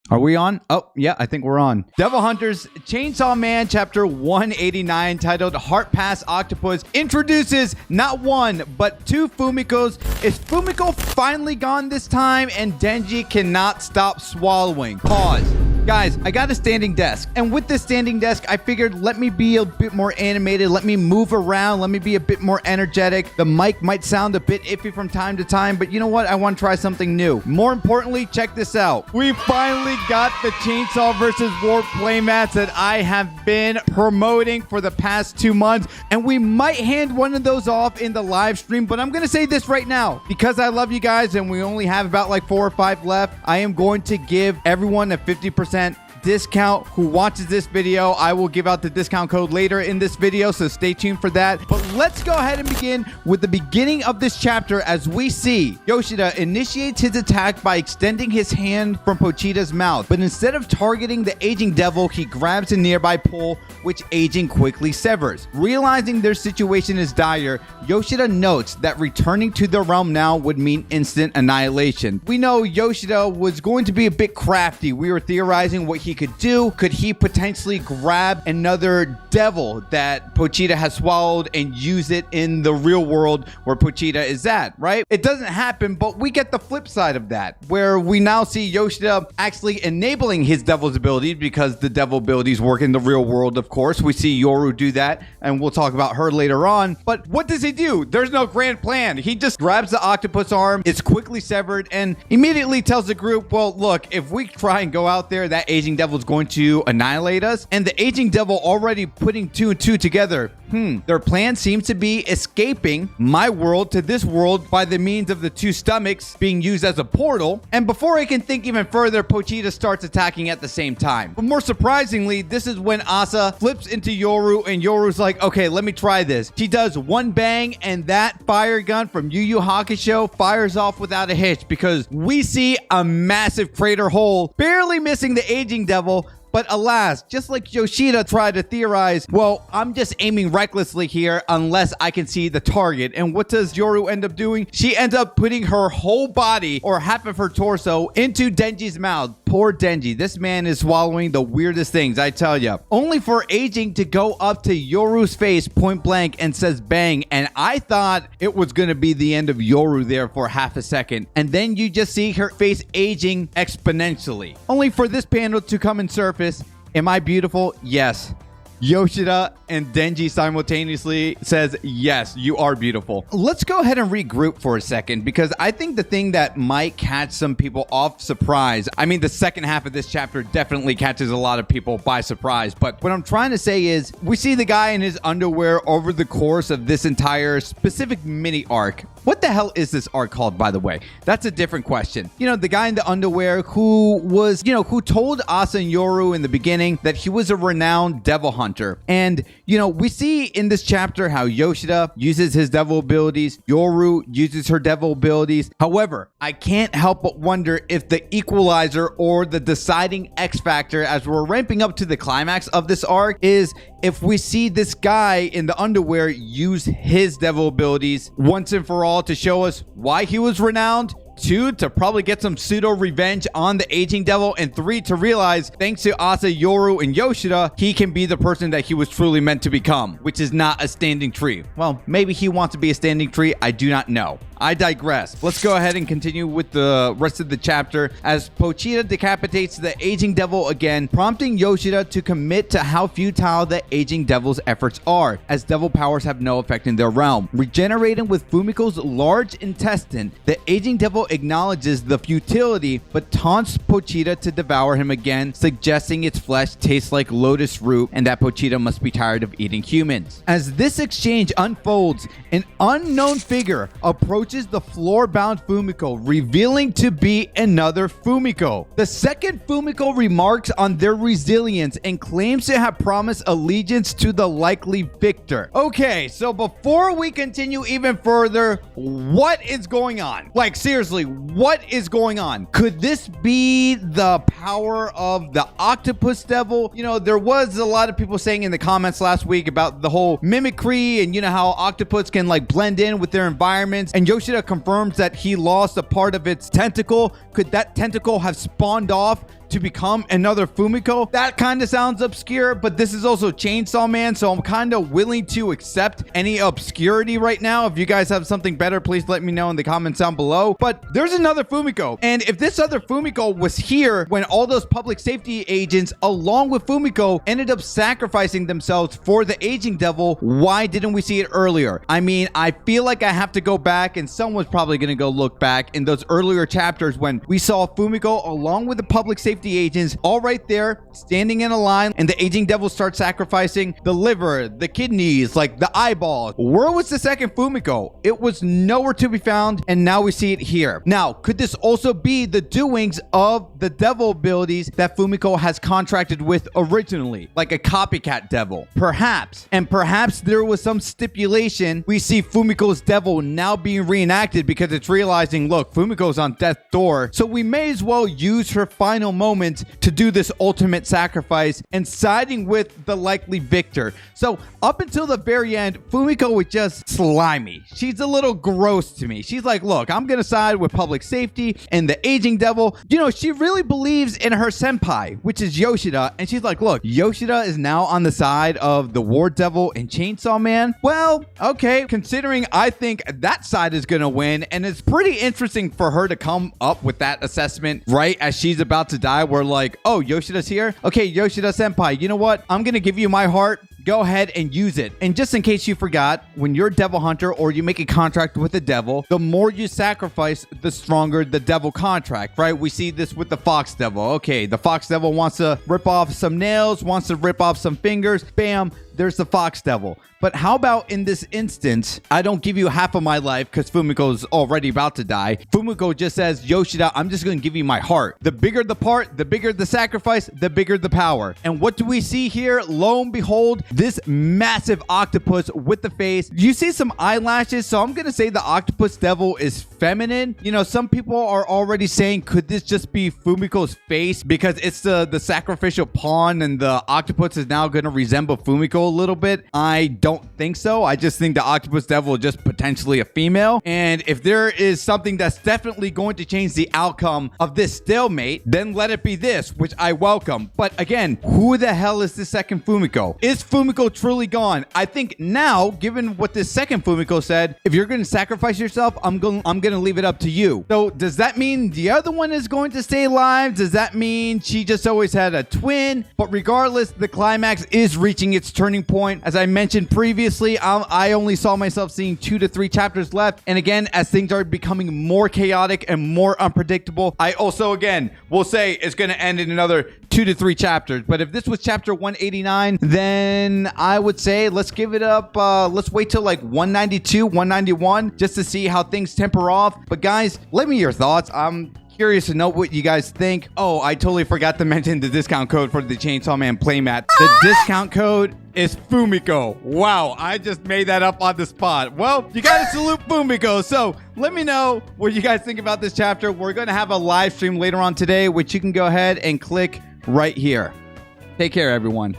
Are we on? Oh, yeah, I think we're on. Devil Hunters Chainsaw Man Chapter 189 titled Heart Pass Octopus introduces not one, but two Fumikos. Is Fumiko finally gone this time? And Denji cannot stop swallowing. Pause. Guys, I got a standing desk, and with this standing desk, I figured let me be a bit more animated, let me move around, let me be a bit more energetic. The mic might sound a bit iffy from time to time, but you know what? I want to try something new. More importantly, check this out. We finally got the Chainsaw vs. War playmats that I have been promoting for the past 2 months, and we might hand one of those off in the live stream, but I'm going to say this right now. Because I love you guys, and we only have about like 4 or 5 left, I am going to give everyone a 50% discount who watches this video. I will give out the discount code later in this video, so stay tuned for that. But let's go ahead and begin with the beginning of this chapter as we see Yoshida initiates his attack by extending his hand from Pochita's mouth, but instead of targeting the aging devil, he grabs a nearby pole, which aging quickly severs. Realizing their situation is dire, Yoshida notes that returning to the realm now would mean instant annihilation. We know Yoshida was going to be a bit crafty. We were theorizing what he could do. Could he potentially grab another devil that Pochita has swallowed and use it in the real world where Pochita is at, right? It doesn't happen, but we get the flip side of that, where we now see Yoshida actually enabling his devil's abilities, because the devil abilities work in the real world, of course. We see Yoru do that, and we'll talk about her later on. But what does he do? There's no grand plan. He just grabs the octopus arm, it's quickly severed, and immediately tells the group, well, look, if we try and go out there, that aging devil is going to annihilate us. And the aging devil already putting 2 and 2 together. Their plan seems to be escaping my world to this world by the means of the 2 stomachs being used as a portal. And before I can think even further, Pochita starts attacking at the same time. But more surprisingly, this is when Asa flips into Yoru, and Yoru's like, okay, let me try this. She does one bang, and that fire gun from Yu Yu Hakusho fires off without a hitch, because we see a massive crater hole, barely missing the aging devil. But alas, just like Yoshida tried to theorize, well, I'm just aiming recklessly here unless I can see the target. And what does Yoru end up doing? She ends up putting her whole body, or half of her torso, into Denji's mouth. Poor Denji. This man is swallowing the weirdest things, I tell ya. Only for aging to go up to Yoru's face point blank and says bang. And I thought it was going to be the end of Yoru there for half a second. And then you just see her face aging exponentially. Only for this panel to come and surface. Am I beautiful? Yes. Yoshida and Denji simultaneously says, yes, you are beautiful. Let's go ahead and regroup for a second, because I think the thing that might catch some people off surprise, I mean, the second half of this chapter definitely catches a lot of people by surprise. But what I'm trying to say is, we see the guy in his underwear over the course of this entire specific mini arc. What the hell is this arc called, by the way? That's a different question. You know, the guy in the underwear who was, who told Asa and Yoru in the beginning that he was a renowned devil hunter. And, we see in this chapter how Yoshida uses his devil abilities, Yoru uses her devil abilities. However, I can't help but wonder if the equalizer or the deciding X factor as we're ramping up to the climax of this arc is if we see this guy in the underwear use his devil abilities once and for all to show us why he was renowned, 2, to probably get some pseudo revenge on the aging devil, and 3, to realize thanks to Asa, Yoru, and Yoshida, he can be the person that he was truly meant to become, which is not a standing tree. Well, maybe he wants to be a standing tree. I do not know. I digress. Let's go ahead and continue with the rest of the chapter as Pochita decapitates the aging devil again, prompting Yoshida to commit to how futile the aging devil's efforts are, as devil powers have no effect in their realm. Regenerating with Fumiko's large intestine, the aging devil acknowledges the futility but taunts Pochita to devour him again, suggesting its flesh tastes like lotus root and that Pochita must be tired of eating humans. As this exchange unfolds, an unknown figure approaches the floor-bound Fumiko, revealing to be another Fumiko. The second Fumiko remarks on their resilience and claims to have promised allegiance to the likely victor. Okay, so before we continue even further, what is going on? Like, seriously, what is going on? Could this be the power of the Octopus Devil? There was a lot of people saying in the comments last week about the whole mimicry and how octopus can like blend in with their environments, and Yoshida confirms that he lost a part of its tentacle. Could that tentacle have spawned off to become another Fumiko? That kind of sounds obscure, but this is also Chainsaw Man, so I'm kind of willing to accept any obscurity right now. If you guys have something better, please let me know in the comments down below. But there's another Fumiko, and if this other Fumiko was here when all those public safety agents along with Fumiko ended up sacrificing themselves for the aging devil, why didn't we see it earlier? I mean, I feel like I have to go back, and someone's probably gonna go look back in those earlier chapters when we saw Fumiko along with the public safety agents all right there standing in a line, and the aging devil starts sacrificing the liver, the kidneys, like the eyeballs. Where was the second Fumiko? It was nowhere to be found, and now we see it here. Now, could this also be the doings of the devil abilities that Fumiko has contracted with originally, like a copycat devil? Perhaps. And perhaps there was some stipulation. We see Fumiko's devil now being reenacted because it's realizing, look, Fumiko's on death's door, so we may as well use her final moments to do this ultimate sacrifice and siding with the likely victor. So up until the very end, Fumiko was just slimy. She's a little gross to me. She's like, look, I'm gonna side with public safety and the aging devil. You know, she really believes in her senpai, which is Yoshida, and she's like, look, Yoshida is now on the side of the war devil and Chainsaw Man. Well, okay, considering I think that side is gonna win, and it's pretty interesting for her to come up with that assessment right as she's about to die. We're like, oh, Yoshida's here? Okay, Yoshida senpai, you know what? I'm gonna give you my heart. Go ahead and use it. And just in case you forgot, when you're a devil hunter or you make a contract with the devil, the more you sacrifice, the stronger the devil contract, right? We see this with the fox devil. Okay, the fox devil wants to rip off some nails, wants to rip off some fingers. Bam, there's the fox devil. But how about in this instance, I don't give you half of my life because Fumiko's already about to die. Fumiko just says, Yoshida, I'm just going to give you my heart. The bigger the part, the bigger the sacrifice, the bigger the power. And what do we see here? Lo and behold, this massive octopus with the face. You see some eyelashes, so I'm going to say the Octopus Devil is feminine. You know, some people are already saying, could this just be Fumiko's face because it's the sacrificial pawn and the octopus is now going to resemble Fumiko a little bit? I don't think so. I just think the Octopus Devil is just potentially a female. And if there is something that's definitely going to change the outcome of this stalemate, then let it be this, which I welcome. But again, who the hell is the second Fumiko? Is Fumiko truly gone? I think now, given what this second Fumiko said, if you're going to sacrifice yourself, I'm going to leave it up to you. So does that mean the other one is going to stay alive? Does that mean she just always had a twin? But regardless, the climax is reaching its turning point. As I mentioned previously, I only saw myself seeing 2 to 3 chapters left. And again, as things are becoming more chaotic and more unpredictable, I also, again, will say it's going to end in another 2 to 3 chapters. But if this was chapter 189, then I would say let's give it up. Let's wait till like 192, 191, just to see how things temper off. But guys, let me your thoughts. I'm curious to know what you guys think. Oh, I totally forgot to mention the discount code for the Chainsaw Man playmat. The discount code is Fumiko. Wow, I just made that up on the spot. Well, you gotta salute Fumiko. So let me know what you guys think about this chapter. We're gonna have a live stream later on today, which you can go ahead and click right here. Take care, everyone.